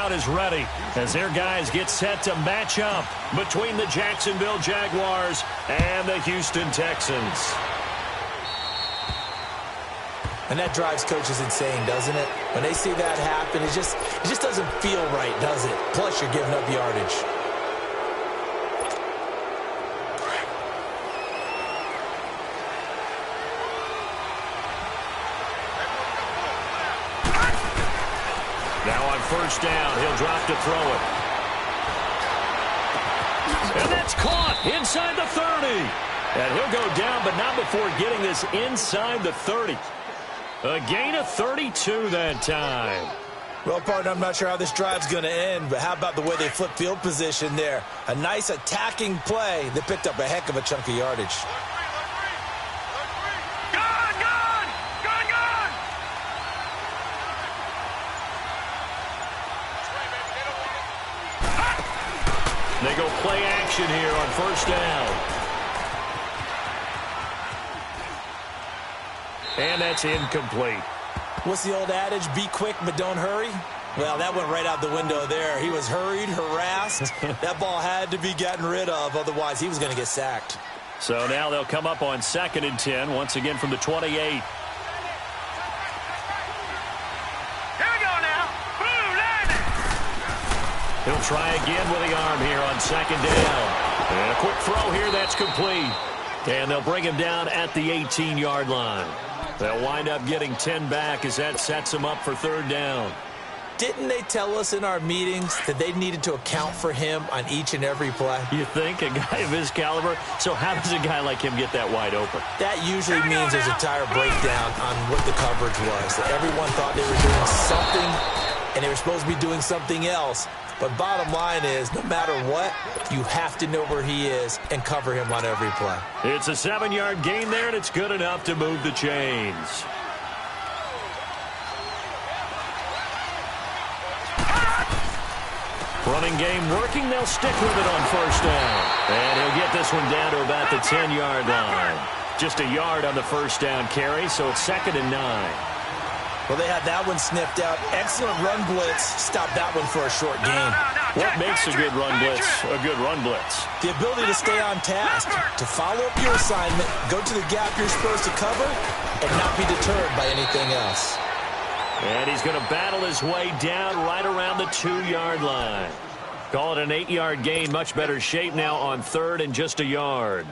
crowd is ready as their guys get set to match up between the Jacksonville Jaguars and the Houston Texans. And that drives coaches insane, doesn't it? When they see that happen, it just doesn't feel right, does it? Plus, you're giving up yardage. Now on first down, he'll drop to throw it. And that's caught inside the 30. And he'll go down, but not before getting this inside the 30. A gain of 32 that time. Well, partner, I'm not sure how this drive's going to end, but how about the way they flip field position there? A nice attacking play that picked up a heck of a chunk of yardage. They go play action here on first down. And that's incomplete. What's the old adage? Be quick, but don't hurry? Well, that went right out the window there. He was hurried, harassed. That ball had to be gotten rid of. Otherwise, he was going to get sacked. So now they'll come up on 2nd and 10, once again from the 28. Here we go now. Boom, landing. He'll try again with the arm here on 2nd down. And a quick throw here, that's complete. And they'll bring him down at the 18-yard line. They'll wind up getting 10 back as that sets them up for 3rd down. Didn't they tell us in our meetings that they needed to account for him on each and every play? You think? A guy of his caliber? So how does a guy like him get that wide open? That usually means there's a tire breakdown on what the coverage was. That everyone thought they were doing something, and they were supposed to be doing something else. But bottom line is, no matter what, you have to know where he is and cover him on every play. It's a 7-yard gain there, and it's good enough to move the chains. Running game working. They'll stick with it on first down. And he'll get this one down to about the 10-yard line. Just a yard on the first down carry, so it's 2nd and 9. Well, they had that one sniffed out. Excellent run blitz. Stop that one for a short gain. What makes a good run blitz a good run blitz? The ability to stay on task, to follow up your assignment, go to the gap you're supposed to cover, and not be deterred by anything else. And he's going to battle his way down right around the 2-yard line. Call it an 8-yard gain. Much better shape now on 3rd and just a yard.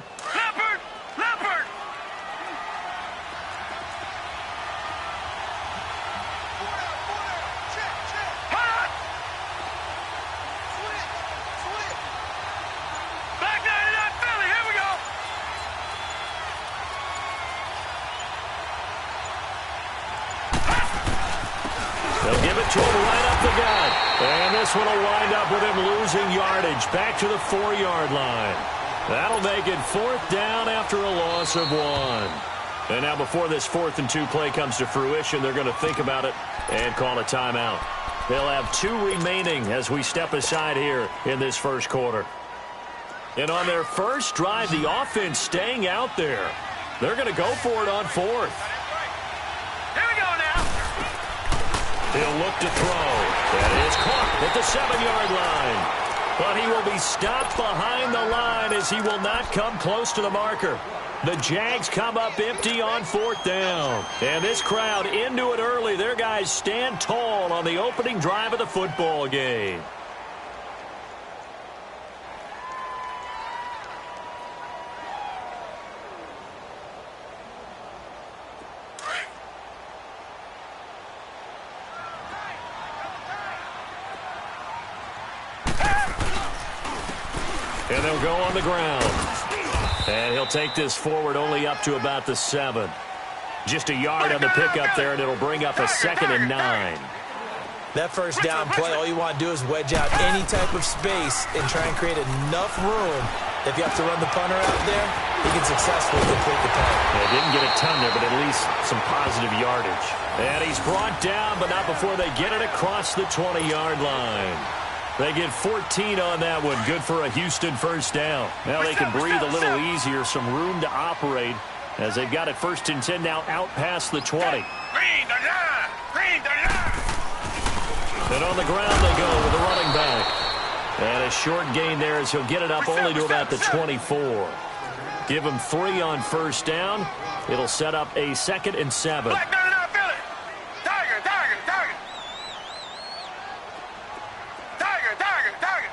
They'll give it to him right up the gut. And this one will wind up with him losing yardage back to the 4-yard line. That'll make it 4th down after a loss of 1. And now before this 4th and 2 play comes to fruition, they're going to think about it and call a timeout. They'll have 2 remaining as we step aside here in this first quarter. And on their first drive, the offense staying out there. They're going to go for it on 4th. He'll look to throw. That is caught at the 7-yard line. But he will be stopped behind the line as he will not come close to the marker. The Jags come up empty on 4th down. And this crowd into it early. Their guys stand tall on the opening drive of the football game. And they'll go on the ground. And he'll take this forward only up to about the 7. Just a yard on the pickup there, and it'll bring up a 2nd and 9. That first down play, all you want to do is wedge out any type of space and try and create enough room. If you have to run the punter out there, he can successfully complete the punt. Yeah, didn't get a ton there, but at least some positive yardage. And he's brought down, but not before they get it across the 20-yard line. They get 14 on that one. Good for a Houston first down. Now they can breathe a little easier, some room to operate as they've got it 1st and 10 now out past the 20. Green the line! Green the line! And on the ground they go with And a short gain there as he'll get it up only to about the 24. Give him 3 on first down. It'll set up a 2nd and 7. Black 99 Philly. Tiger, Tiger, Tiger. Tiger, Tiger, Tiger.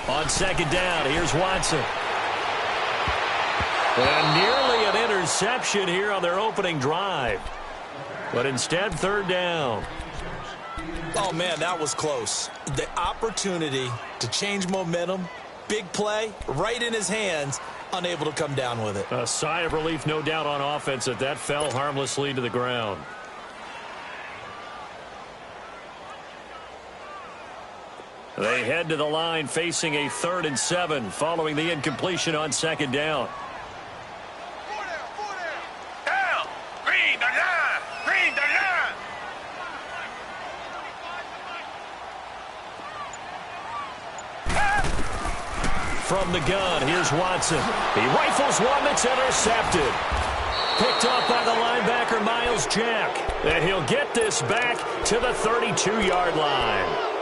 On 2nd down, here's Watson. And nearly an interception here on their opening drive. But instead, 3rd down. Oh, man, that was close. The opportunity to change momentum, big play, right in his hands, unable to come down with it. A sigh of relief, no doubt, on offense that that fell harmlessly to the ground. They head to the line facing a 3rd and 7 following the incompletion on 2nd down. Down. Green the line. Green the line. From the gun, here's Watson. He rifles one that's intercepted. Picked off by the linebacker, Miles Jack. And he'll get this back to the 32-yard line.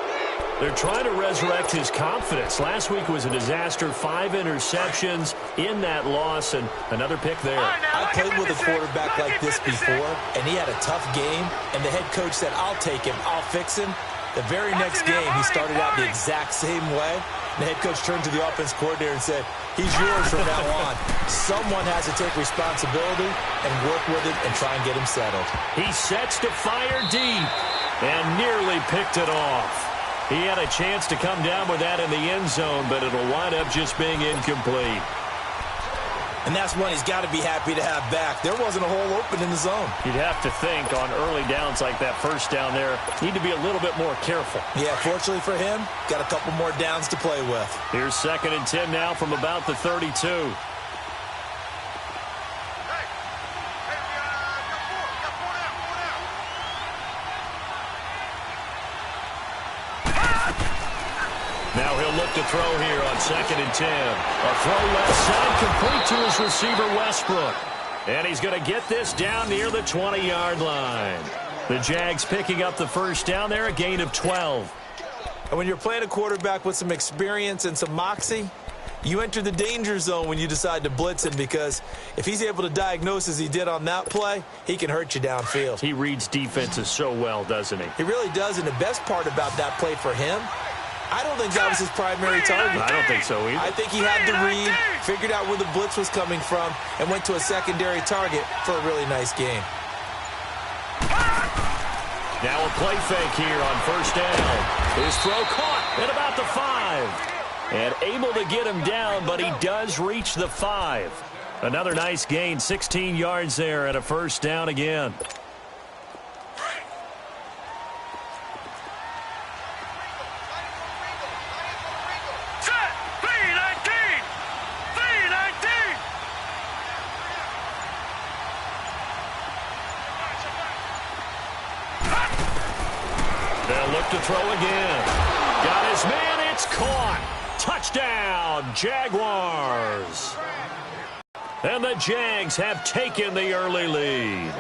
They're trying to resurrect his confidence. Last week was a disaster. 5 interceptions in that loss, and another pick there. I played with a quarterback like this before, and he had a tough game, and the head coach said, I'll take him, I'll fix him. The very next game, he started out the exact same way. The head coach turned to the offense coordinator and said, he's yours from now on. Someone has to take responsibility and work with it and try and get him settled. He sets to fire deep and nearly picked it off. He had a chance to come down with that in the end zone, but it'll wind up just being incomplete. And that's one he's got to be happy to have back. There wasn't a hole open in the zone. You'd have to think on early downs like that first down there, need to be a little bit more careful. Yeah, fortunately for him, got a couple more downs to play with. Here's 2nd and 10 now from about the 32. Now he'll look to throw here on 2nd and 10. A throw left side complete to his receiver, Westbrook. And he's going to get this down near the 20-yard line. The Jags picking up the first down there, a gain of 12. And when you're playing a quarterback with some experience and some moxie, you enter the danger zone when you decide to blitz him, because if he's able to diagnose as he did on that play, he can hurt you downfield. He reads defenses so well, doesn't he? He really does, and the best part about that play for him, I don't think that was his primary target. I don't think so either. I think he had the read, figured out where the blitz was coming from, and went to a secondary target for a really nice game. Now a play fake here on first down. His throw caught at about the 5. And able to get him down, but he does reach the 5. Another nice gain, 16 yards there, and a first down again. To throw again. Got his man. It's caught. Touchdown, Jaguars. And the Jags have taken the early lead.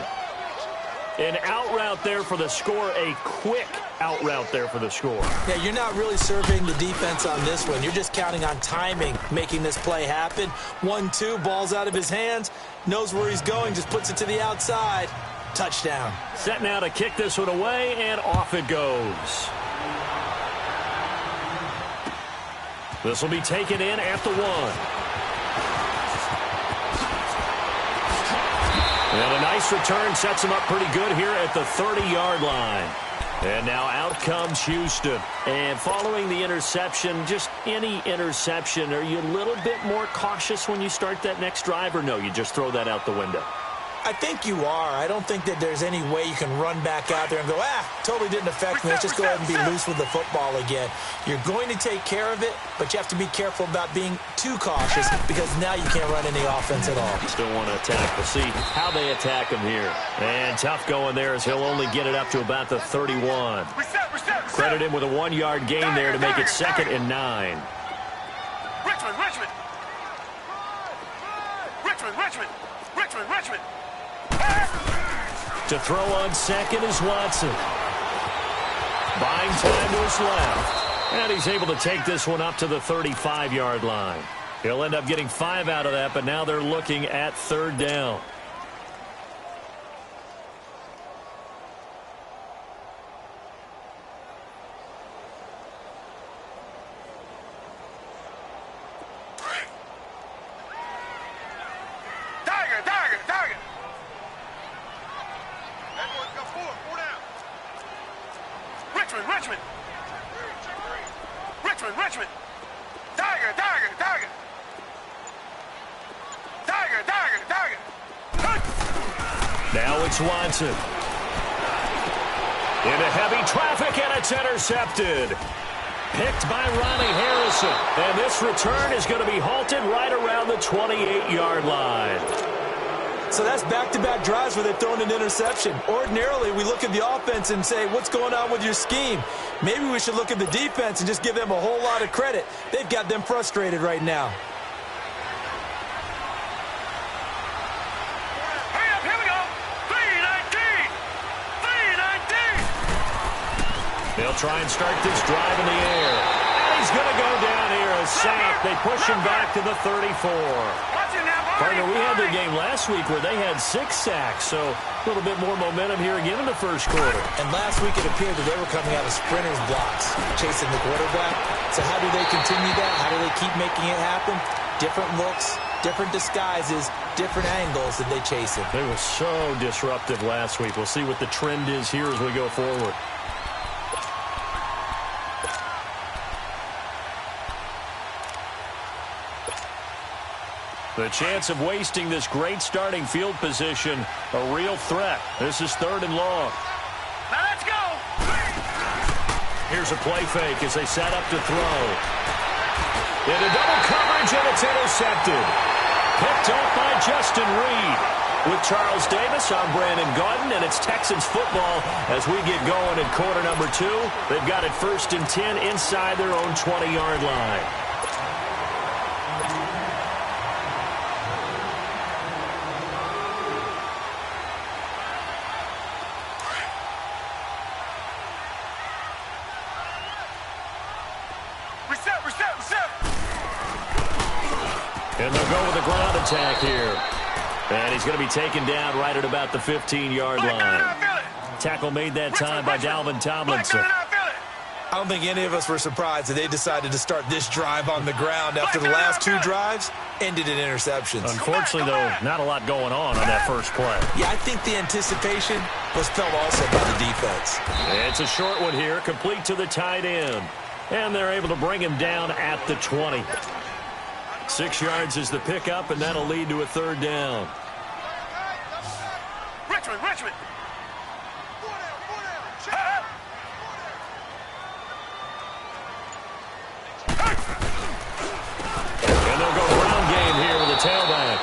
An out route there for the score. A quick out route there for the score. Yeah, you're not really serving the defense on this one. You're just counting on timing, making this play happen. 1-2, ball's out of his hands. Knows where he's going, just puts it to the outside. Touchdown. Set now to kick this one away, and off it goes. This will be taken in at the 1. And a nice return sets him up pretty good here at the 30-yard line. And now out comes Houston. And following the interception, just any interception, are you a little bit more cautious when you start that next drive, or no, you just throw that out the window? I think you are. I don't think that there's any way you can run back out there and go, totally didn't affect me. Let's just go ahead and be loose with the football again. You're going to take care of it, but you have to be careful about being too cautious, because now you can't run any offense at all. Still want to attack. We'll see how they attack him here. And tough going there as he'll only get it up to about the 31. Credit him with a 1-yard gain there to make it 2nd and 9. Richmond. To throw on second is Watson. Buying time to his left. And he's able to take this one up to the 35-yard line. He'll end up getting 5 out of that, but now they're looking at third down. Target. That one got 4 down. Richmond. Target. Now it's Watson. Into heavy traffic, and it's intercepted. Picked by Ronnie Harrison. And this return is going to be halted right around the 28-yard line. So that's back-to-back drives where they've thrown an interception. Ordinarily, we look at the offense and say, what's going on with your scheme? Maybe we should look at the defense and just give them a whole lot of credit. They've got them frustrated right now. Hurry up, here we go. 3-19. They'll try and start this drive in the air. And he's going to go down here. A sack. They push him back to the 34. Partner, we had their game last week where they had 6 sacks, so a little bit more momentum here again in the first quarter. And last week it appeared that they were coming out of sprinters blocks, chasing the quarterback. So how do they continue that? How do they keep making it happen? Different looks, different disguises, different angles that they chase it. They were so disruptive last week. We'll see what the trend is here as we go forward. The chance of wasting this great starting field position, a real threat. This is third and long. Now let's go. Here's a play fake as they set up to throw. Into double coverage, and it's intercepted. Picked off by Justin Reed. With Charles Davis, I'm Brandon Gaudin, and it's Texans football as we get going in quarter number 2. They've got it 1st and 10 inside their own 20-yard line. And they'll go with a ground attack here. And he's going to be taken down right at about the 15-yard line. Tackle made that time by Dalvin Tomlinson. I don't think any of us were surprised that they decided to start this drive on the ground after the last 2 drives ended in interceptions. Unfortunately, though, not a lot going on that first play. Yeah, I think the anticipation was felt also by the defense. It's a short one here, complete to the tight end. And they're able to bring him down at the 20. 6 yards is the pickup, and that'll lead to a third down. Richmond. And they'll go ground game here with a tailback.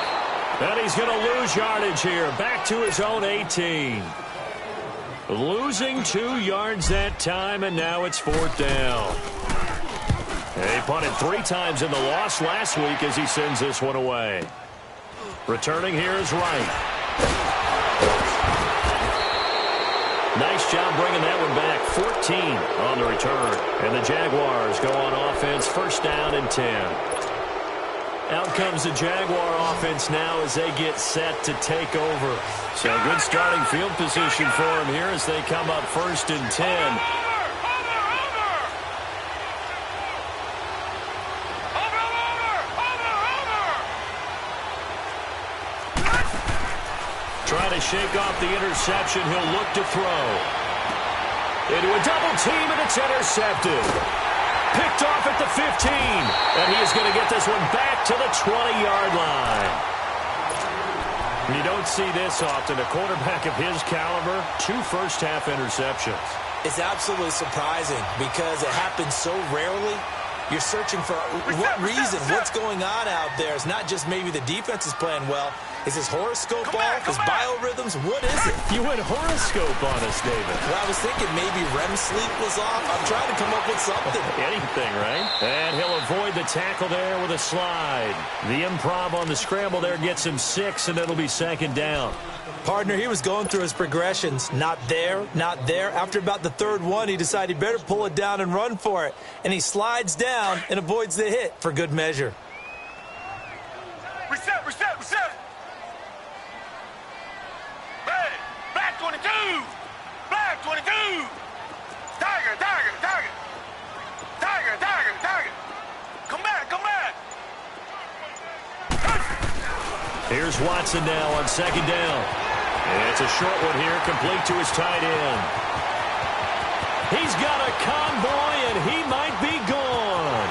And he's going to lose yardage here, back to his own 18. Losing 2 yards that time, and now it's 4th down. He punted 3 times in the loss last week as he sends this one away. Returning here is Wright. Nice job bringing that one back. 14 on the return. And the Jaguars go on offense, 1st down and 10. Out comes the Jaguar offense now as they get set to take over. So a good starting field position for them here as they come up 1st and 10. Trying to shake off the interception. He'll look to throw. Into a double team, and it's intercepted. Picked off at the 15. And he is going to get this one back to the 20-yard line. You don't see this often. A quarterback of his caliber, 2 first-half interceptions. It's absolutely surprising because it happens so rarely. You're searching for what reason, what's going on out there. It's not just maybe the defense is playing well. Is this horoscope off? Is biorhythms? What is it? You went horoscope on us, David. Well, I was thinking maybe REM sleep was off. I'm trying to come up with something. Anything, right? And he'll avoid the tackle there with a slide. The improv on the scramble there gets him 6, and it'll be second down. Partner, he was going through his progressions. Not there, not there. After about the third one, he decided he better pull it down and run for it. And he slides down and avoids the hit for good measure. Reset, reset, reset. Hey, black 22. Black 22. Tiger, tiger, tiger. Tiger, tiger, tiger. Come back, come back. Here's Watson now on second down. It's a short one here, complete to his tight end. He's got a convoy, and he might be gone.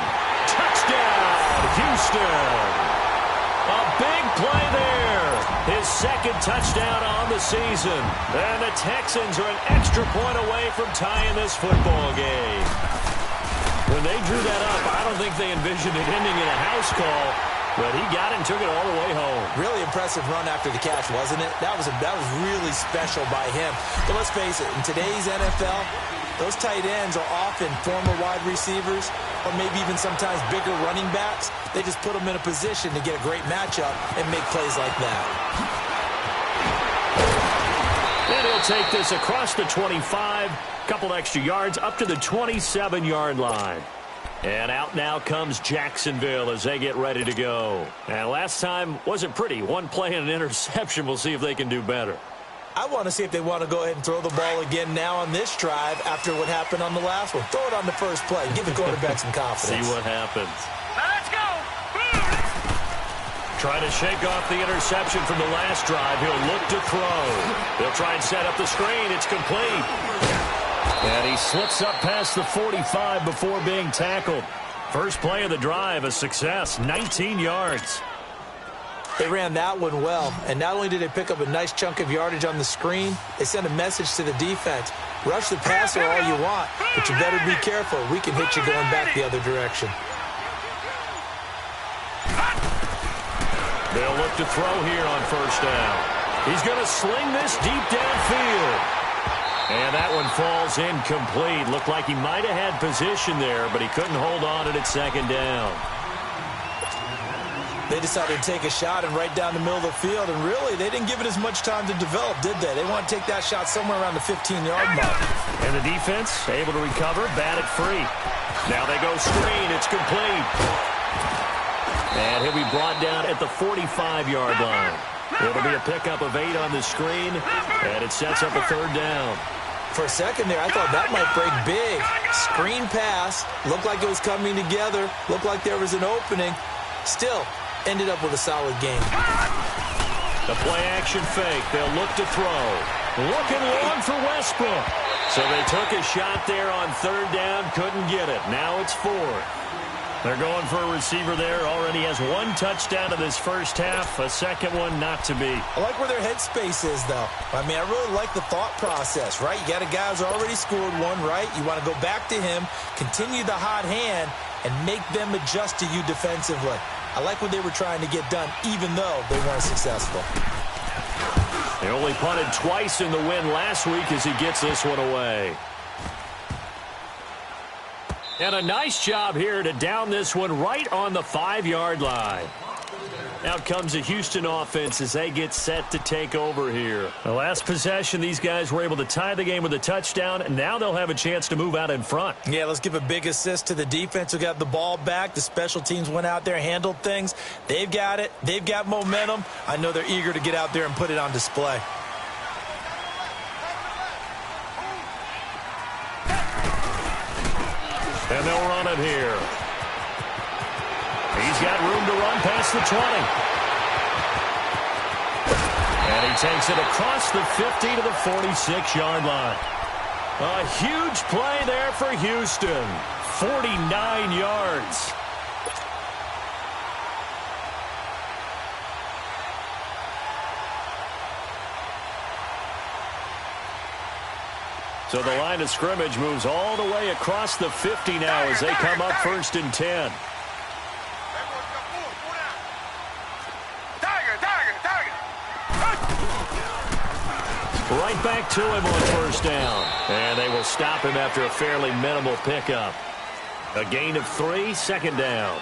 Touchdown, Houston. A big play there. His second touchdown on the season. And the Texans are an extra point away from tying this football game. When they drew that up, I don't think they envisioned it ending in a house call. But he got it and took it all the way home. Really impressive run after the catch, wasn't it? That was really special by him. But let's face it, in today's NFL, those tight ends are often former wide receivers or maybe even sometimes bigger running backs. They just put them in a position to get a great matchup and make plays like that. And he'll take this across the 25, couple extra yards up to the 27-yard line. And out now comes Jacksonville as they get ready to go. And last time wasn't pretty. One play and an interception. We'll see if they can do better. I want to see if they want to go ahead and throw the ball again now on this drive after what happened on the last one. Throw it on the first play. Give the quarterback some confidence. See what happens. Now let's go. Trying to shake off the interception from the last drive. He'll look to throw. They'll try and set up the screen. It's complete. And he slips up past the 45 before being tackled. First play of the drive, a success, 19 yards. They ran that one well, and not only did they pick up a nice chunk of yardage on the screen, they sent a message to the defense. Rush the passer all you want, but you better be careful. We can hit you going back the other direction. They'll look to throw here on first down. He's going to sling this deep downfield. And that one falls incomplete. Looked like he might have had position there, but he couldn't hold on to it at second down. They decided to take a shot and right down the middle of the field, and really, they didn't give it as much time to develop, did they? They want to take that shot somewhere around the 15-yard mark. And the defense able to recover, bat it free. Now they go screen. It's complete. And he'll be brought down at the 45-yard line. It'll be a pickup of 8 on the screen, and it sets up a third down. For a second there, I thought that might break big. Screen pass, looked like it was coming together, looked like there was an opening. Still, ended up with a solid game. The play-action fake. They'll look to throw. Looking long for Westbrook. So they took a shot there on third down, couldn't get it. Now it's 4. They're going for a receiver there. Already has 1 touchdown in this first half. A second one not to be. I like where their headspace is, though. I mean, I really like the thought process, right? You got a guy who's already scored one, right? You want to go back to him, continue the hot hand, and make them adjust to you defensively. I like what they were trying to get done, even though they weren't successful. They only punted twice in the win last week as he gets this one away. And a nice job here to down this one right on the 5-yard line. Out comes the Houston offense as they get set to take over here. The last possession, these guys were able to tie the game with a touchdown, and now they'll have a chance to move out in front. Yeah, let's give a big assist to the defense who got the ball back. The special teams went out there, handled things. They've got it. They've got momentum. I know they're eager to get out there and put it on display. And they'll run it here. He's got room to run past the 20. And he takes it across the 50 to the 46-yard line. A huge play there for Houston. 49 yards. So the line of scrimmage moves all the way across the 50 now as they come up 1st and 10. Tiger, tiger, tiger. Right back to him on first down. And they will stop him after a fairly minimal pickup. A gain of 3, second down.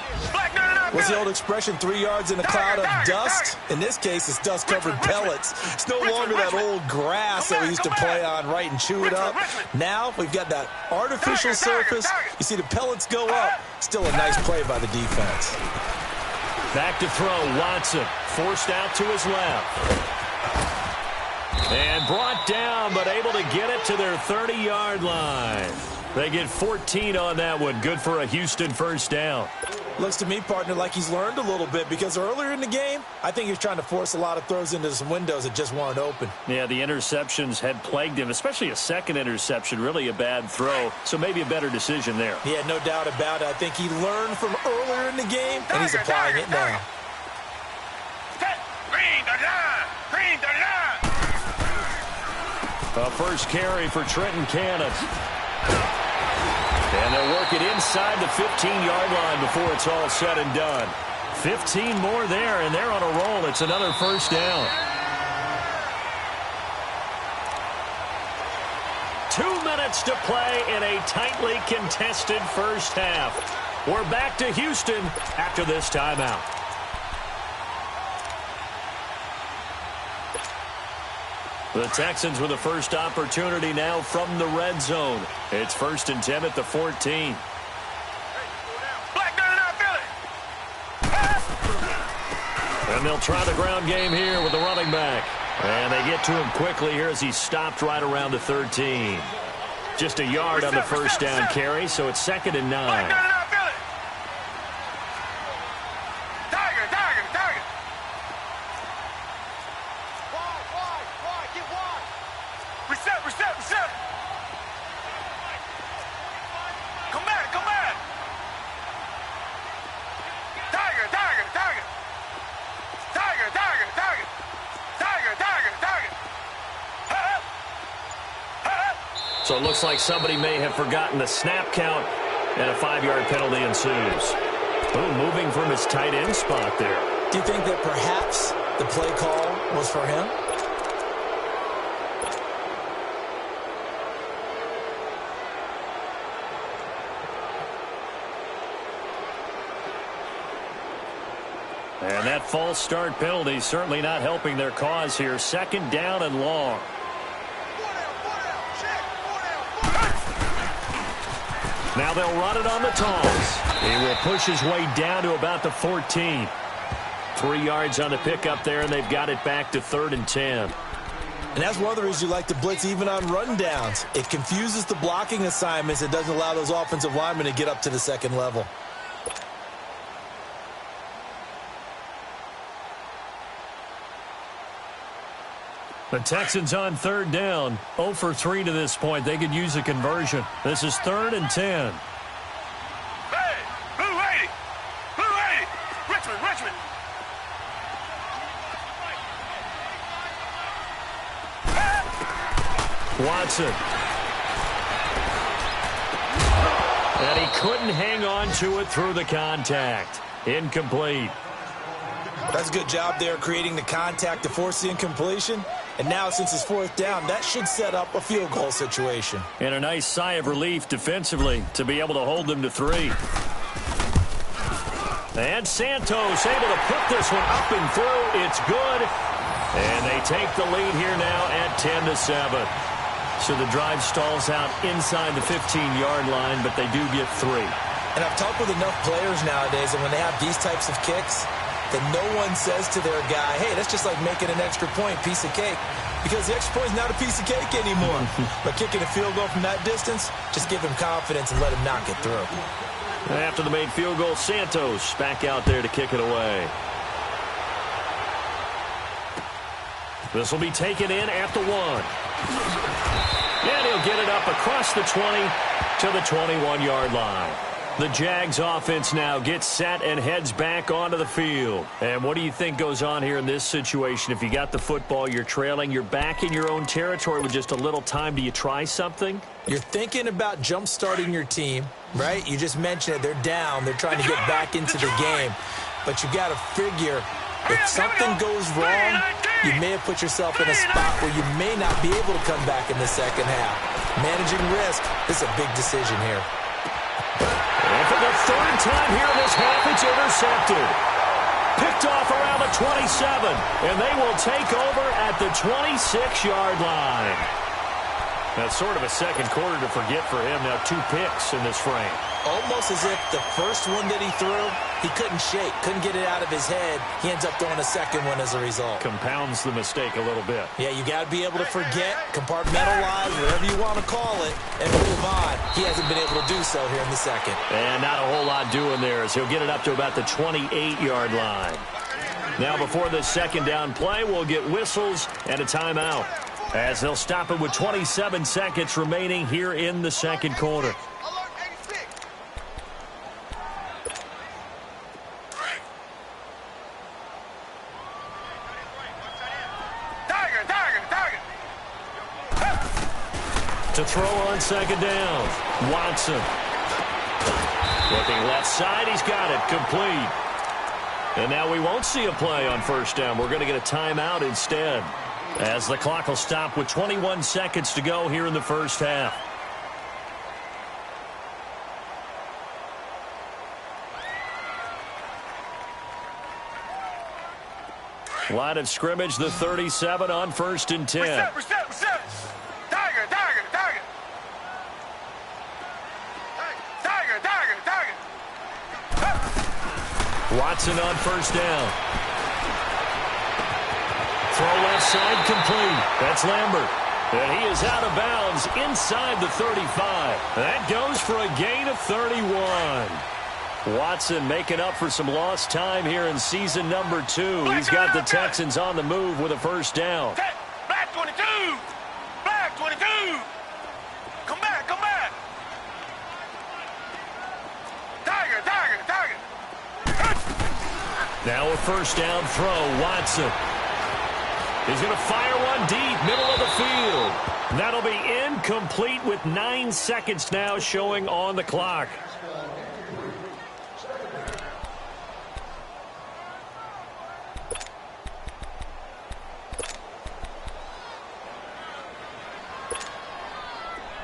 What's the old expression, 3 yards in a cloud of dust? In this case, it's dust-covered pellets. It's no longer that old grass that we used to play on, right, and chew it up. Now we've got that artificial surface. You see the pellets go up. Still a nice play by the defense. Back to throw, Watson. Forced out to his left. And brought down, but able to get it to their 30-yard line. They get 14 on that one. Good for a Houston first down. Looks to me, partner, like he's learned a little bit, because earlier in the game, I think he was trying to force a lot of throws into some windows that just weren't open. Yeah, the interceptions had plagued him, especially a second interception, really a bad throw. So maybe a better decision there. Yeah, no doubt about it. I think he learned from earlier in the game, and he's applying it now. A first carry for Trenton Cannon. And they'll work it inside the 15-yard line before it's all said and done. 15 more there, and they're on a roll. It's another first down. 2 minutes to play in a tightly contested first half. We're back to Houston after this timeout. The Texans with the first opportunity now from the red zone. It's 1st and 10 at the 14. And they'll try the ground game here with the running back. And they get to him quickly here as he stopped right around the 13. Just a yard on the first down carry, so it's 2nd and 9. So it looks like somebody may have forgotten the snap count, and a 5-yard penalty ensues. Oh, moving from his tight end spot there. Do you think that perhaps the play call was for him? And that false start penalty certainly not helping their cause here. 2nd down and long. Now they'll run it on the toss. He will push his way down to about the 14. 3 yards on the pickup there, and they've got it back to 3rd and 10. And that's one of the reasons you like to blitz even on rundowns. It confuses the blocking assignments. It doesn't allow those offensive linemen to get up to the second level. The Texans on 3rd down. 0 for 3 to this point. They could use a conversion. This is 3rd and 10. Hey, Blue 80. Blue 80. Richmond, Richmond. Watson. And he couldn't hang on to it through the contact. Incomplete. That's a good job there creating the contact to force the incompletion. And now, since it's 4th down, that should set up a field goal situation. And a nice sigh of relief defensively to be able to hold them to 3. And Santos able to put this one up and through. It's good. And they take the lead here now at 10-7. So the drive stalls out inside the 15-yard line, but they do get 3. And I've talked with enough players nowadays, and when they have these types of kicks, that no one says to their guy, hey, that's just like making an extra point, piece of cake. Because the extra point is not a piece of cake anymore. But kicking a field goal from that distance, just give him confidence and let him knock it through. After the made field goal, Santos back out there to kick it away. This will be taken in at the 1. And he'll get it up across the 20 to the 21-yard line. The Jags offense now gets set and heads back onto the field. And what do you think goes on here in this situation? If you got the football, you're trailing, you're back in your own territory with just a little time. Do you try something? You're thinking about jump-starting your team, right? You just mentioned it. They're down. They're trying to get back into the game. But you got to figure, if something goes wrong, you may have put yourself in a spot where you may not be able to come back in the second half. Managing risk, this is a big decision here. And for the third time here in this half, it's intercepted. Picked off around the 27, and they will take over at the 26-yard line. That's sort of a second quarter to forget for him. Now 2 picks in this frame. Almost as if the first one that he threw, he couldn't shake, couldn't get it out of his head. He ends up throwing a second one as a result. Compounds the mistake a little bit. Yeah, you got to be able to forget, compartmentalize, whatever you want to call it, and move on. He hasn't been able to do so here in the second. And not a whole lot doing there as he'll get it up to about the 28-yard line. Now before the second down play, we'll get whistles and a timeout, as they'll stop it with 27 seconds remaining here in the second quarter. To throw on second down, Watson. Looking left side, he's got it, complete. And now we won't see a play on first down. We're going to get a timeout instead, as the clock will stop with 21 seconds to go here in the first half. Line of scrimmage, the 37 on 1st and 10. Reset. Tiger. Watson on first down. Throw left side complete. That's Lambert. And he is out of bounds inside the 35. That goes for a gain of 31. Watson making up for some lost time here in season number 2. He's got the Texans on the move with a first down. Black 22. Black 22. Come back. Tiger. Now a first down throw, Watson. He's going to fire one deep, middle of the field. That'll be incomplete with 9 seconds now showing on the clock.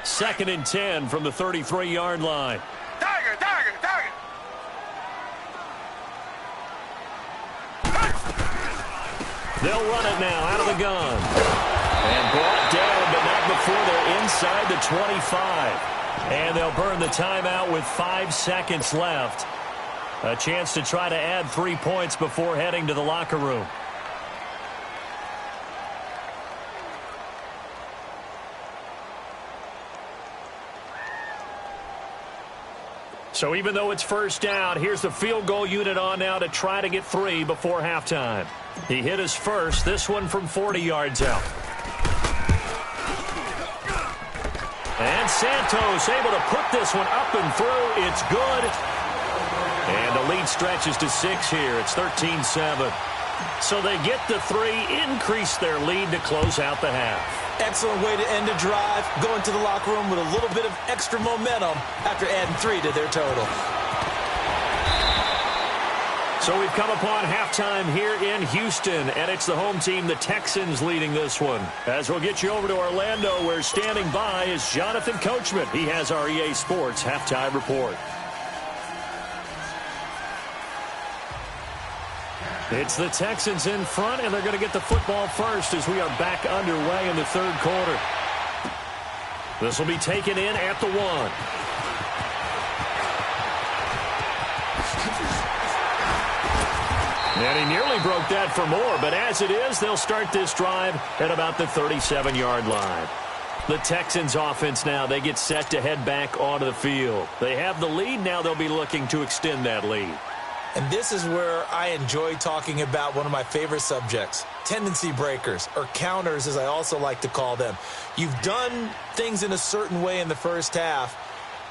Second and 10 from the 33-yard line. Tiger. They'll run it now out of the gun. And brought down, but not before they're inside the 25. And they'll burn the timeout with 5 seconds left. A chance to try to add 3 points before heading to the locker room. So even though it's first down, here's the field goal unit on now to try to get 3 before halftime. He hit his first, this one from 40 yards out. And Santos able to put this one up and through. It's good. And the lead stretches to 6 here. It's 13-7. So they get the 3, increase their lead to close out the half. Excellent way to end a drive, going to the locker room with a little bit of extra momentum after adding 3 to their total. So we've come upon halftime here in Houston, and it's the home team, the Texans, leading this one. As we'll get you over to Orlando, where standing by is Jonathan Coachman. He has our EA Sports halftime report. It's the Texans in front, and they're going to get the football first as we are back underway in the third quarter. This will be taken in at the 1. And he nearly broke that for more, but as it is, they'll start this drive at about the 37-yard line. The Texans offense now, they get set to head back onto the field. They have the lead, now they'll be looking to extend that lead. And this is where I enjoy talking about one of my favorite subjects, tendency breakers, or counters as I also like to call them. You've done things in a certain way in the first half,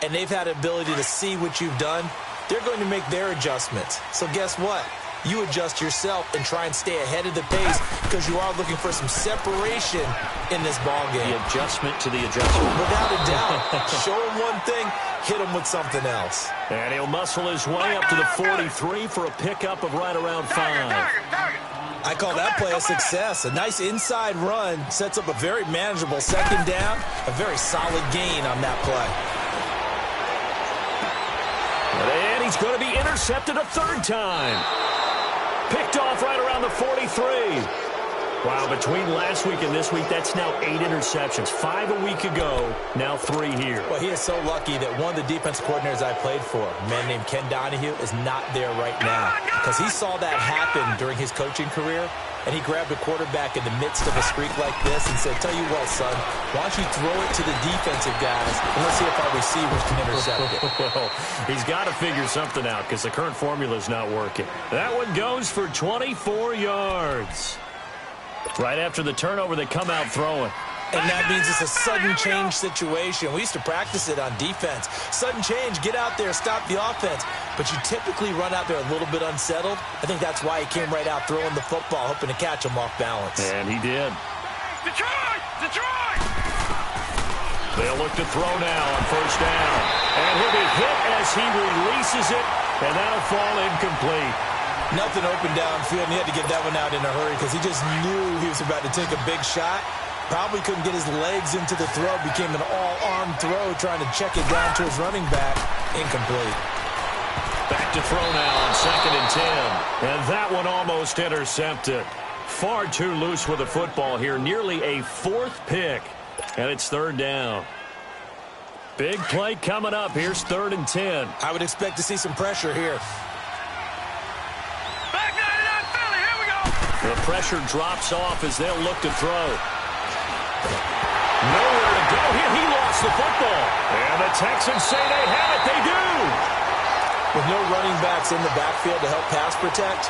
and they've had the ability to see what you've done. They're going to make their adjustments. So guess what? You adjust yourself and try and stay ahead of the pace because you are looking for some separation in this ballgame. The adjustment to the adjustment. Without a doubt. Show him one thing, hit him with something else. And he'll muscle his way up to the 43 for a pickup of right around 5. I call that play a success. A nice inside run sets up a very manageable second down, a very solid gain on that play. And he's going to be intercepted a third time. Picked off right around the 43. Wow, between last week and this week, that's now 8 interceptions. 5 a week ago, now 3 here. Well, he is so lucky that one of the defensive coordinators I played for, a man named Ken Donahue, is not there right now. Because he saw that happen during his coaching career, and he grabbed a quarterback in the midst of a streak like this and said, tell you what, son, why don't you throw it to the defensive guys, and let's see if our receivers can intercept it. Well, he's got to figure something out because the current formula is not working. That one goes for 24 yards. Right after the turnover, they come out throwing. And that means it's a sudden change situation. We used to practice it on defense. Sudden change, get out there, stop the offense. But you typically run out there a little bit unsettled. I think that's why he came right out throwing the football, hoping to catch him off balance. And he did. Detroit! Detroit! They'll look to throw now on first down. And he'll be hit as he releases it, and that'll fall incomplete. Nothing open downfield, and he had to get that one out in a hurry because he just knew he was about to take a big shot. Probably couldn't get his legs into the throw. Became an all-arm throw trying to check it down to his running back. Incomplete. Back to throw now on 2nd and 10. And that one almost intercepted. Far too loose with the football here. Nearly a 4th pick. And it's 3rd down. Big play coming up. Here's 3rd and 10. I would expect to see some pressure here. Back 99 Philly, here we go! The pressure drops off as they'll look to throw. Nowhere to go here. He lost the football. And the Texans say they have it. They do. With no running backs in the backfield to help pass protect,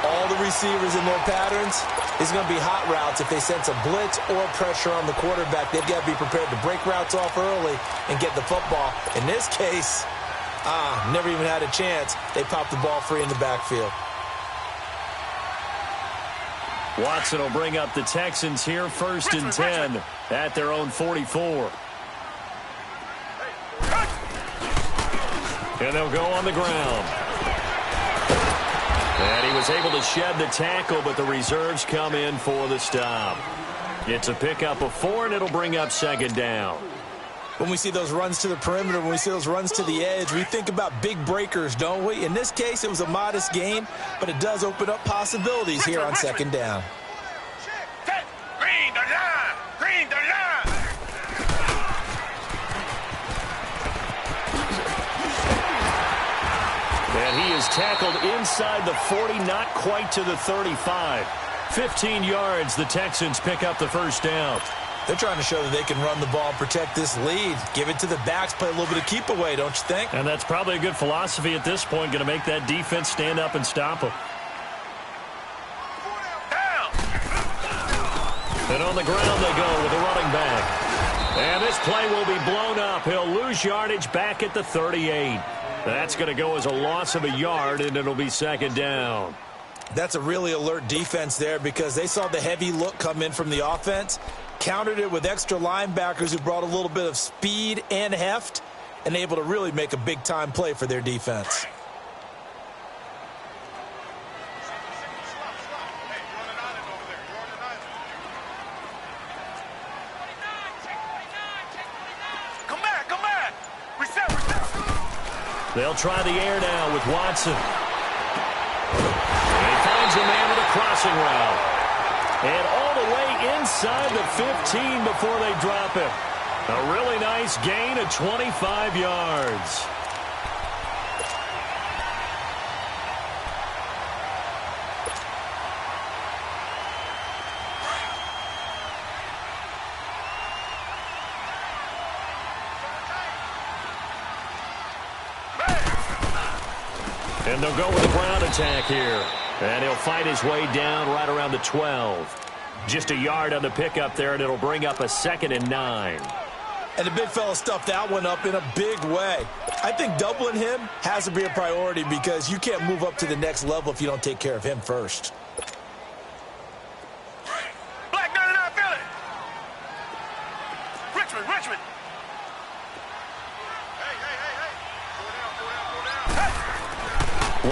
all the receivers in their patterns, it's going to be hot routes. If they sense a blitz or pressure on the quarterback, they've got to be prepared to break routes off early and get the football. In this case, never even had a chance. They popped the ball free in the backfield. Watson will bring up the Texans here, 1st and 10 at their own 44. And they'll go on the ground. And he was able to shed the tackle, but the reserves come in for the stop. It's a pickup of 4, and it'll bring up 2nd down. When we see those runs to the perimeter, when we see those runs to the edge, we think about big breakers, don't we? In this case, it was a modest gain, but it does open up possibilities here on 2nd down. Green, the line! Green, the line! And he is tackled inside the 40, not quite to the 35. 15 yards, the Texans pick up the 1st down. They're trying to show that they can run the ball and protect this lead. Give it to the backs, play a little bit of keep away, don't you think? And that's probably a good philosophy at this point, going to make that defense stand up and stop them. Down! And on the ground they go with the running back. And this play will be blown up. He'll lose yardage back at the 38. That's going to go as a loss of a yard, and it'll be 2nd down. That's a really alert defense there because they saw the heavy look come in from the offense, countered it with extra linebackers who brought a little bit of speed and heft, and able to really make a big-time play for their defense. Come back, come back! Reset, reset! They'll try the air now with Watson. And he finds a man with a crossing route. And all the way inside the 15 before they drop it. A really nice gain of 25 yards. And they'll go with the ground attack here. And he'll fight his way down right around the 12. Just a yard on the pickup there, and it'll bring up a 2nd and 9. And the big fella stuffed that one up in a big way. I think doubling him has to be a priority because you can't move up to the next level if you don't take care of him first. Black 99 Philly! Richmond, Richmond! Hey, hey, hey, hey! Go down, go down, go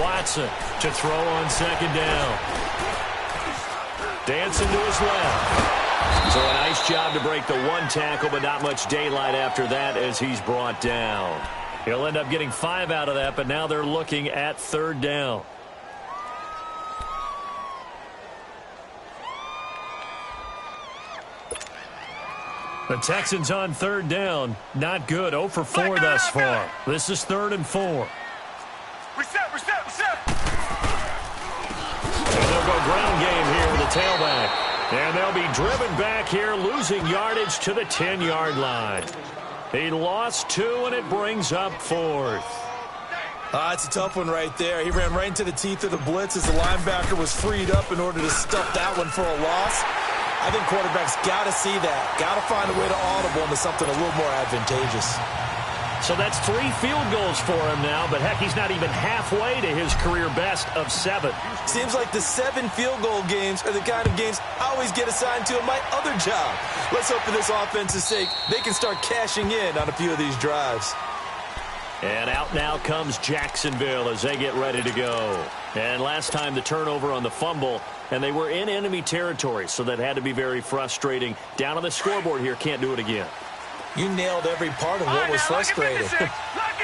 down! Watson to throw on 2nd down. Dancing to his left. So a nice job to break the one tackle, but not much daylight after that as he's brought down. He'll end up getting 5 out of that, but now they're looking at 3rd down. The Texans on 3rd down. Not good. 0 for 4 thus far. This is 3rd and 4. Reset. And they'll go ground game here with the tailback. And they'll be driven back here, losing yardage to the 10-yard line. He lost 2, and it brings up 4th. It's a tough one right there. He ran right into the teeth of the blitz as the linebacker was freed up in order to stuff that one for a loss. I think quarterbacks got to see that. Got to find a way to audible into something a little more advantageous. So that's 3 field goals for him now, but heck, he's not even halfway to his career best of 7. Seems like the 7 field goal games are the kind of games I always get assigned to in my other job. Let's hope for this offense's sake they can start cashing in on a few of these drives. And out now comes Jacksonville as they get ready to go. And last time the turnover on the fumble, and they were in enemy territory, so that had to be very frustrating. Down on the scoreboard here, can't do it again. You nailed every part of what was frustrating.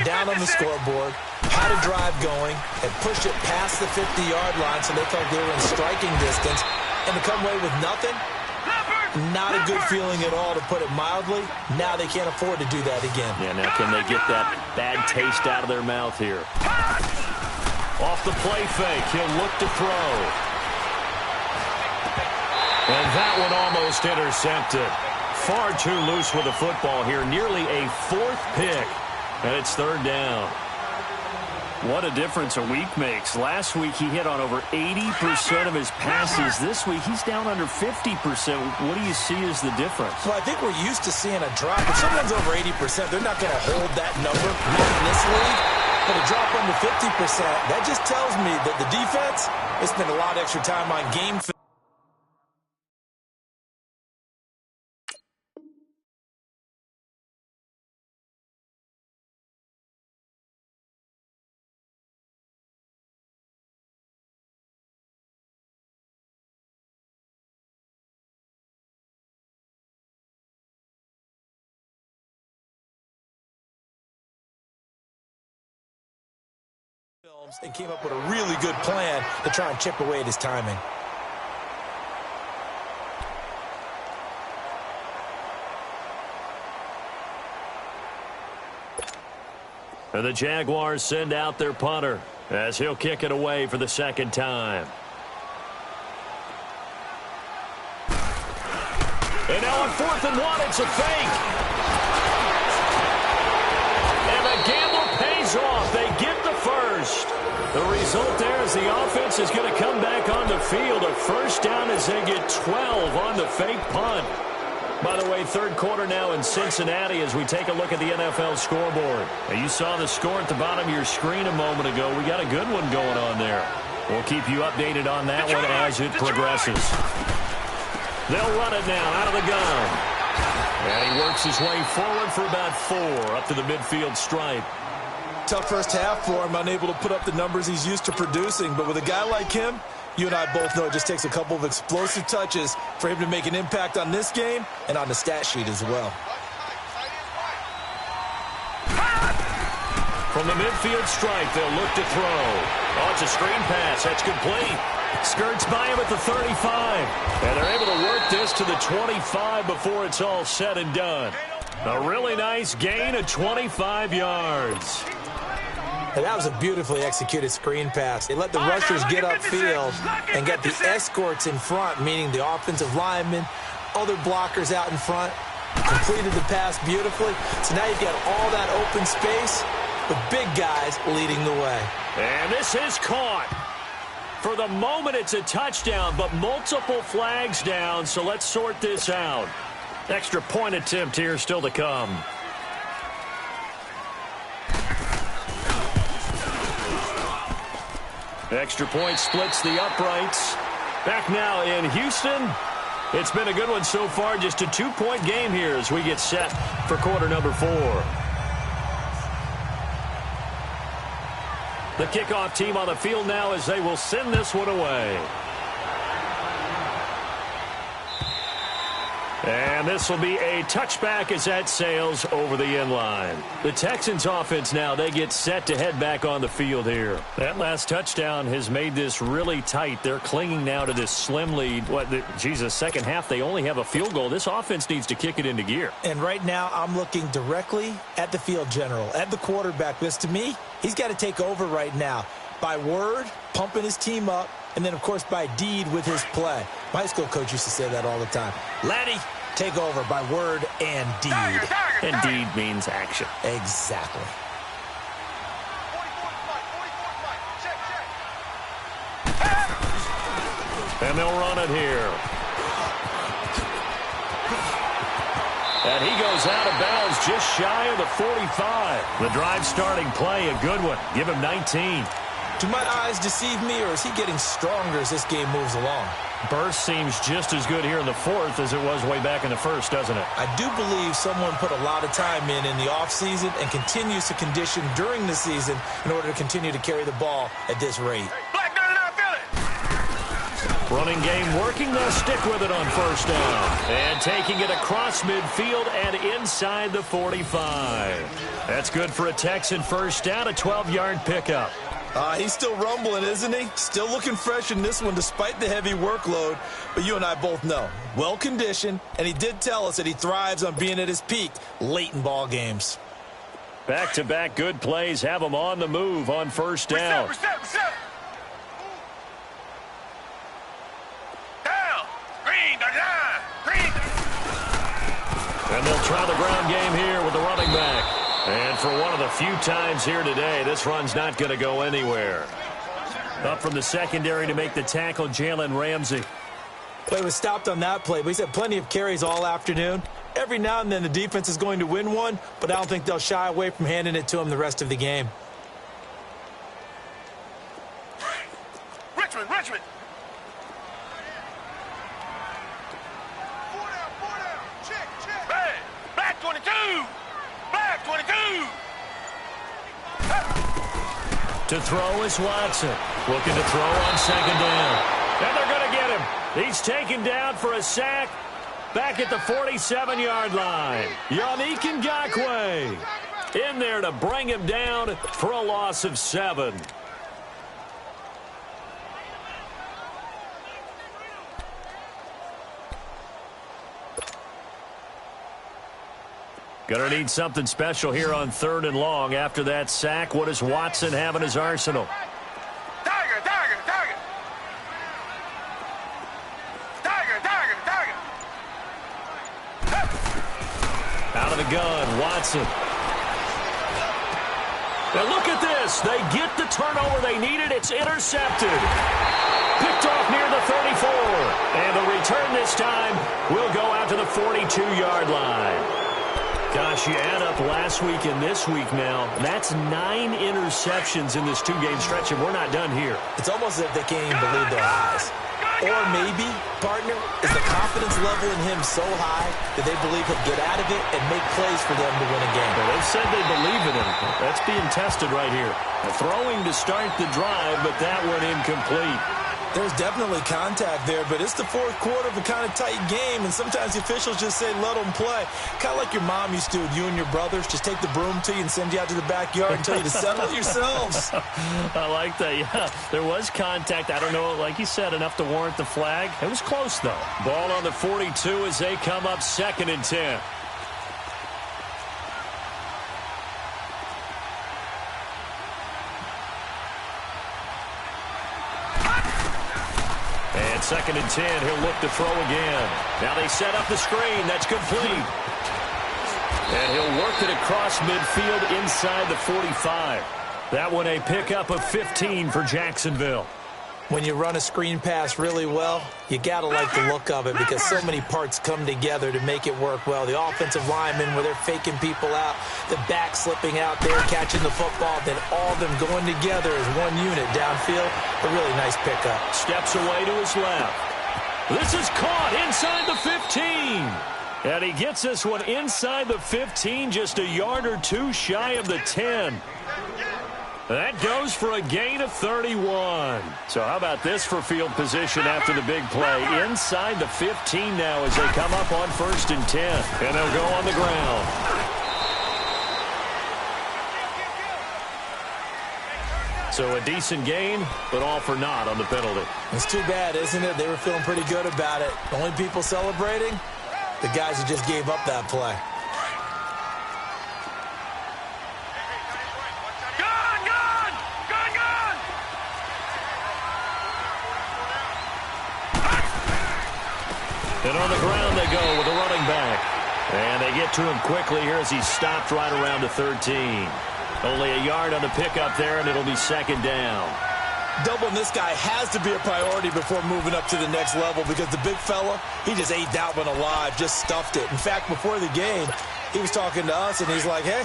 Down on the scoreboard, had a drive going, and pushed it past the 50-yard line so they felt they were in striking distance, and to come away with nothing, not a good feeling at all, to put it mildly. Now they can't afford to do that again. Yeah, now can they get that bad taste out of their mouth here? Off the play fake, he'll look to throw. And that one almost intercepted. Far too loose with the football here. Nearly a 4th pick. And it's 3rd down. What a difference a week makes. Last week he hit on over 80% of his passes. This week he's down under 50%. What do you see as the difference? Well, I think we're used to seeing a drop. If someone's over 80%, they're not going to hold that number, not in this league. But a drop under 50%, that just tells me that the defense has spent a lot of extra time on game film. And came up with a really good plan to try and chip away at his timing. And the Jaguars send out their punter as he'll kick it away for the 2nd time. And now on 4th and 1, it's a fake. And the gamble pays off. They get the first. The result there is the offense is going to come back on the field. A 1st down as they get 12 on the fake punt. By the way, 3rd quarter now in Cincinnati as we take a look at the NFL scoreboard. Now, you saw the score at the bottom of your screen a moment ago. We got a good one going on there. We'll keep you updated on that one as it progresses. They'll run it now out of the gun. And he works his way forward for about 4 up to the midfield stripe. Tough first half for him, unable to put up the numbers he's used to producing. But with a guy like him, you and I both know it just takes a couple of explosive touches for him to make an impact on this game and on the stat sheet as well. From the midfield stripe, they'll look to throw. Oh, it's a screen pass. That's complete. Skirts by him at the 35. And they're able to work this to the 25 before it's all said and done. A really nice gain of 25 yards. And that was a beautifully executed screen pass. They let the rushers get upfield and get the escorts in front, meaning the offensive linemen, other blockers out in front, completed the pass beautifully. So now you've got all that open space with big guys leading the way. And this is caught. For the moment, it's a touchdown, but multiple flags down, so let's sort this out. Extra point attempt here still to come. Extra point splits the uprights. Back now in Houston. It's been a good one so far. Just a 2-point game here as we get set for quarter number 4. The kickoff team on the field now as they will send this one away. And this will be a touchback as that sails over the end line. The Texans offense now, they get set to head back on the field here. That last touchdown has made this really tight. They're clinging now to this slim lead. Second half, they only have a field goal. This offense needs to kick it into gear. And right now, I'm looking directly at the field general, at the quarterback. Because to me, he's got to take over right now. By word, pumping his team up, and then, of course, by deed with his play. My high school coach used to say that all the time. Laddie, take over by word and deed. And deed means action. Exactly. And they'll run it here. And he goes out of bounds just shy of the 45. The drive starting play, a good one. Give him 19. Do my eyes deceive me, or is he getting stronger as this game moves along? Burst seems just as good here in the fourth as it was way back in the first, doesn't it? I do believe someone put a lot of time in the offseason and continues to condition during the season in order to continue to carry the ball at this rate. Black gun and I feel it. Running game working. They'll stick with it on first down. And taking it across midfield and inside the 45. That's good for a Texan first down, a 12-yard pickup. He's still rumbling, isn't he? Still looking fresh in this one despite the heavy workload. But you and I both know, well-conditioned, and he did tell us that he thrives on being at his peak late in ball games. Back-to-back good plays have him on the move on first down. Reset. Down. Green, the line. Green. And they'll try the ground game here with the running back. And for one of the few times here today, this run's not going to go anywhere. Up from the secondary to make the tackle, Jalen Ramsey. Play was stopped on that play, but he's had plenty of carries all afternoon. Every now and then the defense is going to win one, but I don't think they'll shy away from handing it to him the rest of the game. Richmond. Hey, Black 22. Black 22. To throw is Watson. Looking to throw on second down. And they're going to get him. He's taken down for a sack back at the 47-yard line. Yannick Ngakoue in there to bring him down for a loss of 7. Going to need something special here on 3rd and long. After that sack, what does Watson have in his arsenal? Tiger. Out of the gun, Watson. Now look at this. They get the turnover they needed. It's intercepted. Picked off near the 34. And the return this time will go out to the 42-yard line. Gosh, you add up last week and this week now, that's 9 interceptions in this 2-game stretch, and we're not done here. It's almost as if they can't even believe their eyes. Or maybe, partner, is the confidence level in him so high that they believe he'll get out of it and make plays for them to win a game. Well, they've said they believe in him. That's being tested right here. Throwing to start the drive, but that one incomplete. There's definitely contact there, but it's the fourth quarter of a kind of tight game, and sometimes the officials just say, let them play. Kind of like your mom used to with you and your brothers. Just take the broom to you and send you out to the backyard and tell you to settle it yourselves. I like that, yeah. There was contact. I don't know, like you said, enough to warrant the flag. It was close, though. Ball on the 42 as they come up 2nd and 10. And 2nd and 10, he'll look to throw again. Now they set up the screen. That's complete. And he'll work it across midfield inside the 45. That one a pickup of 15 for Jacksonville. When you run a screen pass really well, you got to like the look of it because so many parts come together to make it work well. The offensive linemen, where they're faking people out, the back slipping out there, catching the football, then all of them going together as one unit downfield. A really nice pickup. Steps away to his left. This is caught inside the 15. And he gets this one inside the 15, just a yard or two shy of the 10. That goes for a gain of 31. So how about this for field position after the big play? Inside the 15 now as they come up on 1st and 10. And they'll go on the ground. So a decent gain, but all for naught on the penalty. It's too bad, isn't it? They were feeling pretty good about it. The only people celebrating? The guys who just gave up that play. And on the ground they go with a running back. And they get to him quickly here as he's stopped right around the 13. Only a yard on the pickup there, and it'll be 2nd down. Doubling this guy has to be a priority before moving up to the next level because the big fella, he just ate that one alive, just stuffed it. In fact, before the game, he was talking to us, and he's like, hey,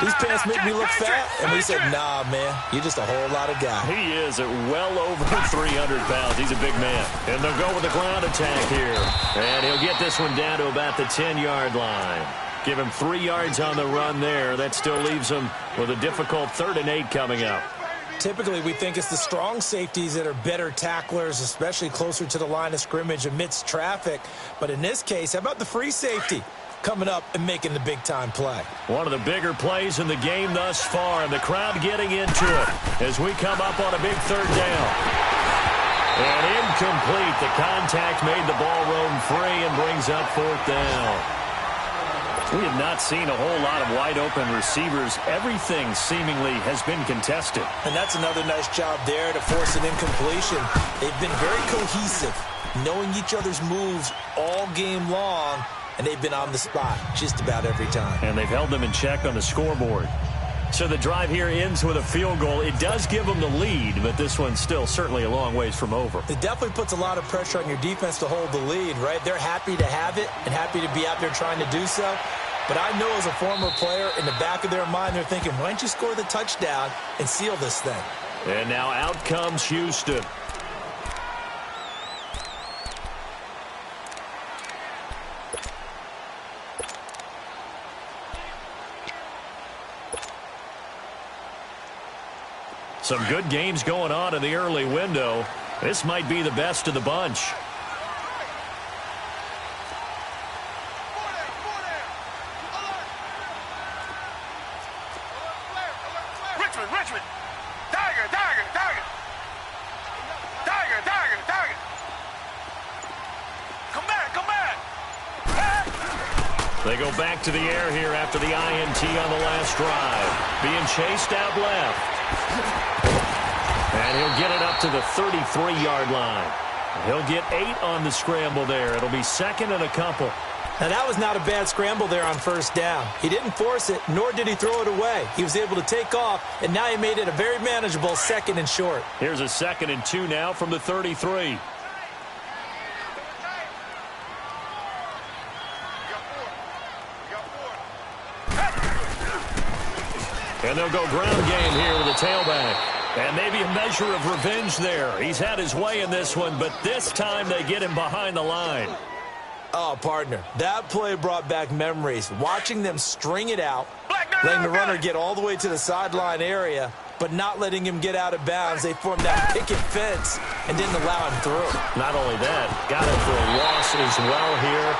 these pants make me look fat. And we said, nah, man, you're just a whole lot of guy. He is at well over 300 pounds. He's a big man. And they'll go with the ground attack here. And he'll get this one down to about the 10-yard line. Give him 3 yards on the run there. That still leaves him with a difficult 3rd and 8 coming up. Typically, we think it's the strong safeties that are better tacklers, especially closer to the line of scrimmage amidst traffic. But in this case, how about the free safety coming up and making the big-time play? One of the bigger plays in the game thus far, and the crowd getting into it as we come up on a big 3rd down. And incomplete. The contact made the ball roam free and brings up 4th down. We have not seen a whole lot of wide-open receivers. Everything seemingly has been contested. And that's another nice job there to force an incompletion. They've been very cohesive, knowing each other's moves all game long, and they've been on the spot just about every time. And they've held them in check on the scoreboard. So the drive here ends with a field goal. It does give them the lead, but this one's still certainly a long ways from over. It definitely puts a lot of pressure on your defense to hold the lead, right? They're happy to have it and happy to be out there trying to do so. But I know as a former player, in the back of their mind, they're thinking, why don't you score the touchdown and seal this thing? And now out comes Houston. Some good games going on in the early window. This might be the best of the bunch. Richmond. Tiger. Come back. They go back to the air here after the INT on the last drive. Being chased out left. And he'll get it up to the 33-yard line. He'll get 8 on the scramble there. It'll be 2nd and a couple. Now, that was not a bad scramble there on 1st down. He didn't force it, nor did he throw it away. He was able to take off, and now he made it a very manageable 2nd and short. Here's a 2nd and 2 now from the 33. And they'll go ground game here with a tailback. And maybe a measure of revenge there. He's had his way in this one, but this time they get him behind the line. Oh, partner, that play brought back memories. Watching them string it out, letting the runner get all the way to the sideline area, but not letting him get out of bounds. They formed that picket fence and didn't allow him through. Not only that, got him for a loss as well here.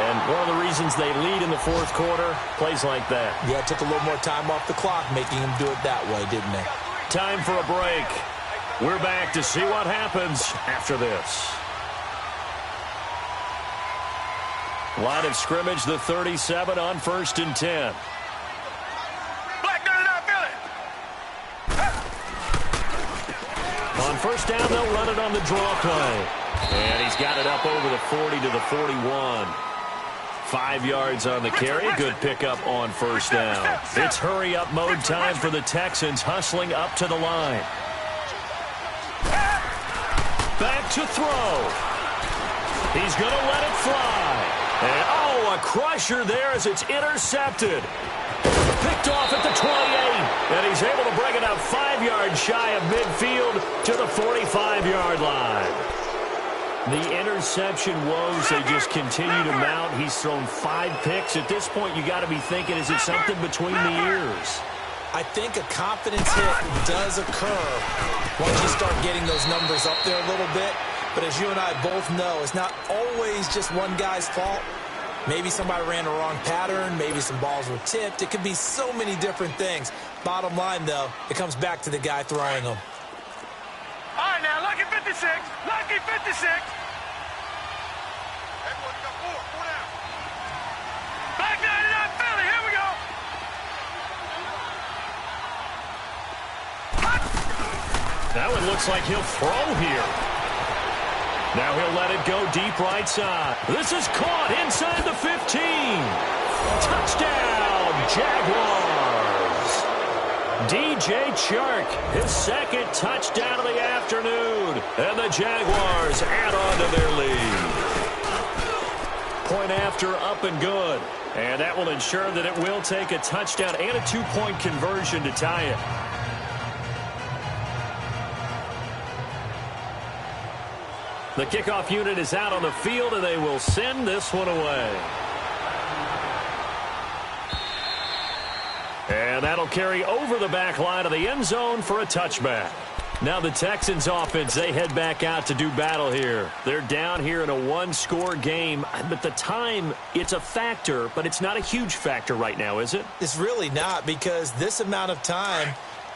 And one of the reasons they lead in the 4th quarter, plays like that. Yeah, it took a little more time off the clock, making him do it that way, didn't they? Time for a break. We're back to see what happens after this. Line of scrimmage, the 37 on 1st and 10. On 1st down, they'll run it on the draw play. And he's got it up over the 40 to the 41. 5 yards on the carry. Good pickup on 1st down. It's hurry-up mode time for the Texans, hustling up to the line. Back to throw. He's going to let it fly. And, oh, a crusher there as it's intercepted. Picked off at the 28. And he's able to bring it up 5 yards shy of midfield to the 45-yard line. The interception woes, they just continue to mount. He's thrown 5 picks. At this point, you got to be thinking, is it something between the ears? I think a confidence hit does occur once you start getting those numbers up there a little bit. But as you and I both know, it's not always just one guy's fault. Maybe somebody ran the wrong pattern. Maybe some balls were tipped. It could be so many different things. Bottom line, though, it comes back to the guy throwing them. All right, now, lucky 56. Lucky 56. Everyone got four down. Back 99 Philly. Here we go. That one looks like he'll throw here. Now he'll let it go deep right side. This is caught inside the 15. Touchdown, Jaguars. DJ Chark, his second touchdown of the afternoon. And the Jaguars add on to their lead. Point after, up and good. And that will ensure that it will take a touchdown and a 2-point conversion to tie it. The kickoff unit is out on the field, and they will send this one away. And that'll carry over the back line of the end zone for a touchback. Now the Texans offense, they head back out to do battle here. They're down here in a one-score game, but the time, it's a factor, but it's not a huge factor right now, is it? It's really not, because this amount of time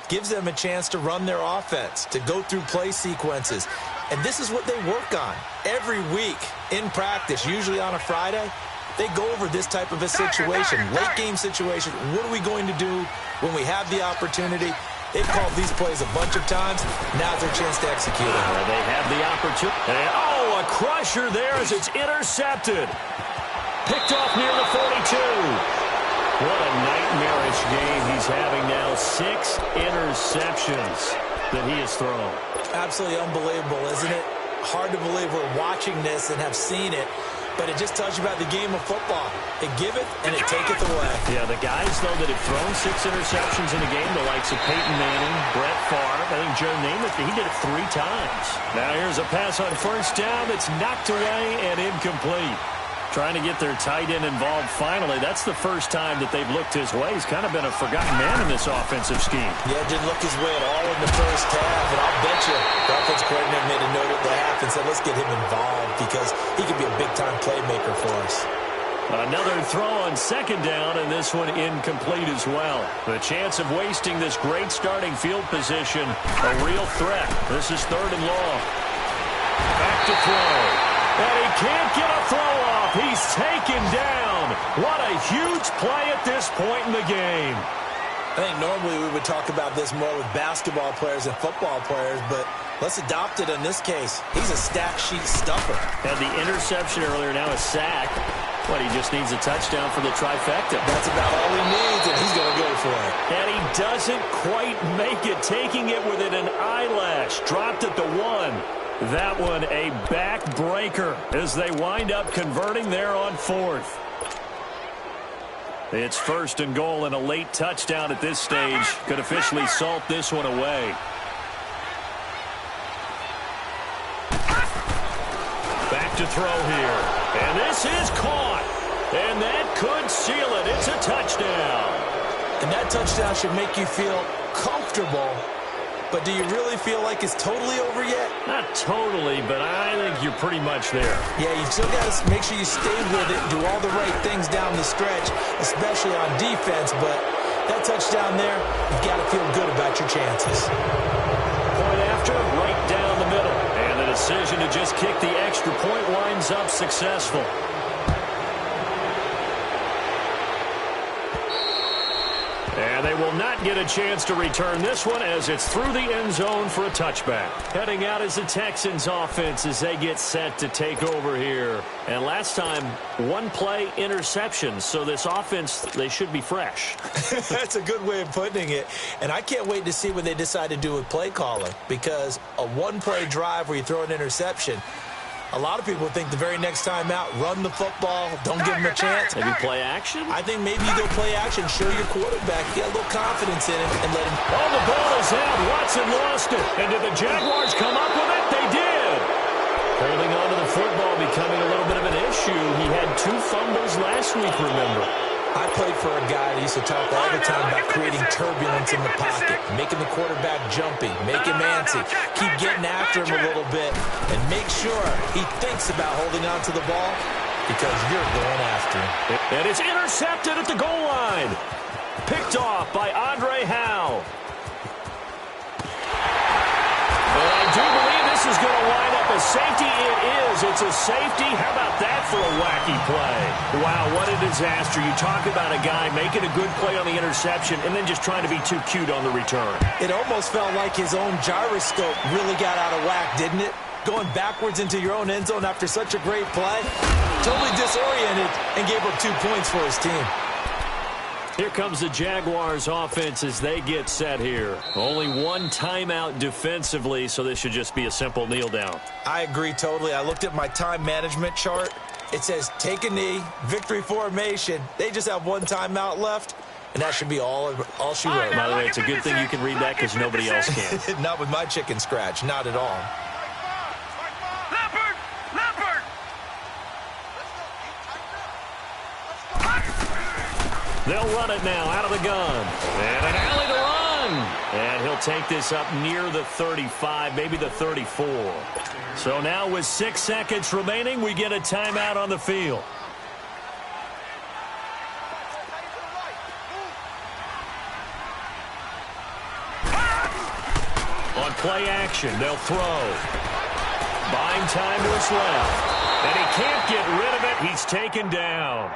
gives them a chance to run their offense, to go through play sequences. And this is what they work on every week in practice, usually on a Friday. They go over this type of a situation, late game situation. What are we going to do when we have the opportunity? They've called these plays a bunch of times. Now's their chance to execute it. They have the opportunity. Oh, a crusher there as it's intercepted. Picked off near the 42. What a nightmarish game he's having now. 6 interceptions that he has thrown. Absolutely unbelievable, isn't it? Hard to believe we're watching this and have seen it, but it just tells you about the game of football. It giveth and it taketh away. Yeah, the guys, though, that have thrown 6 interceptions in a game, the likes of Peyton Manning, Brett Favre, I think Joe Namath, he did it 3 times. Now here's a pass on first down that's knocked away and incomplete. Trying to get their tight end involved finally. That's the first time that they've looked his way. He's kind of been a forgotten man in this offensive scheme. Yeah, didn't look his way at all in the first half, and I'll bet you the offensive coordinator made a note at the half and said, let's get him involved because he could be a big-time playmaker for us. Another throw on second down, and this one incomplete as well. The chance of wasting this great starting field position, a real threat. This is 3rd and long. Back to throw. And he can't get a throw off. He's taken down. What a huge play at this point in the game. I think normally we would talk about this more with basketball players and football players, but let's adopt it in this case. He's a stat sheet stuffer. Had the interception earlier, now a sack. What, he just needs a touchdown for the trifecta. That's about all he needs, and he's going to go for it. And he doesn't quite make it, taking it within an eyelash. Dropped at the 1. That one a backbreaker as they wind up converting there on 4th. It's 1st and goal, and a late touchdown at this stage could officially salt this one away. Back to throw here. And this is caught. And that could seal it. It's a touchdown. And that touchdown should make you feel comfortable. But do you really feel like it's totally over yet? Not totally, but I think you're pretty much there. Yeah, you still got to make sure you stay with it and do all the right things down the stretch, especially on defense. But that touchdown there, you've got to feel good about your chances. Point after, right down the middle. And the decision to just kick the extra point winds up successful. And they will not get a chance to return this one as it's through the end zone for a touchback. Heading out is the Texans offense as they get set to take over here. And last time, 1 play interception. So this offense, they should be fresh. That's a good way of putting it. And I can't wait to see what they decide to do with play calling, because a 1-play drive where you throw an interception, a lot of people think the very next time out, run the football, don't give him a chance. Maybe play action? I think maybe you go play action, show your quarterback, get a little confidence in him, and let him. Oh, the ball is out. Watson lost it. And did the Jaguars come up with it? They did. Holding on to the football becoming a little bit of an issue. He had 2 fumbles last week, remember. I played for a guy that used to talk all the time about creating turbulence in the pocket, making the quarterback jumpy, make him antsy, keep getting after him a little bit, and make sure he thinks about holding on to the ball because you're going after him. And it's intercepted at the goal line. Picked off by Andre Howe. And I do believe this is going to wind up a safety. It is. It's a safety. How about that for a wacky play? Wow, what a disaster. You talk about a guy making a good play on the interception and then just trying to be too cute on the return. It almost felt like his own gyroscope really got out of whack, didn't it? Going backwards into your own end zone after such a great play. Totally disoriented and gave up 2 points for his team. Here comes the Jaguars offense as they get set here. Only one timeout defensively, so this should just be a simple kneel down. I agree totally. I looked at my time management chart. It says take a knee, victory formation. They just have one timeout left, and that should be all she wrote. By the way, it's a good thing you can read that because nobody else can. Not with my chicken scratch. Not at all. They'll run it now out of the gun. And an alley to run. And he'll take this up near the 35, maybe the 34. So now with 6 seconds remaining, we get a timeout on the field. On play action, they'll throw. Buying time to his left. And he can't get rid of it. He's taken down.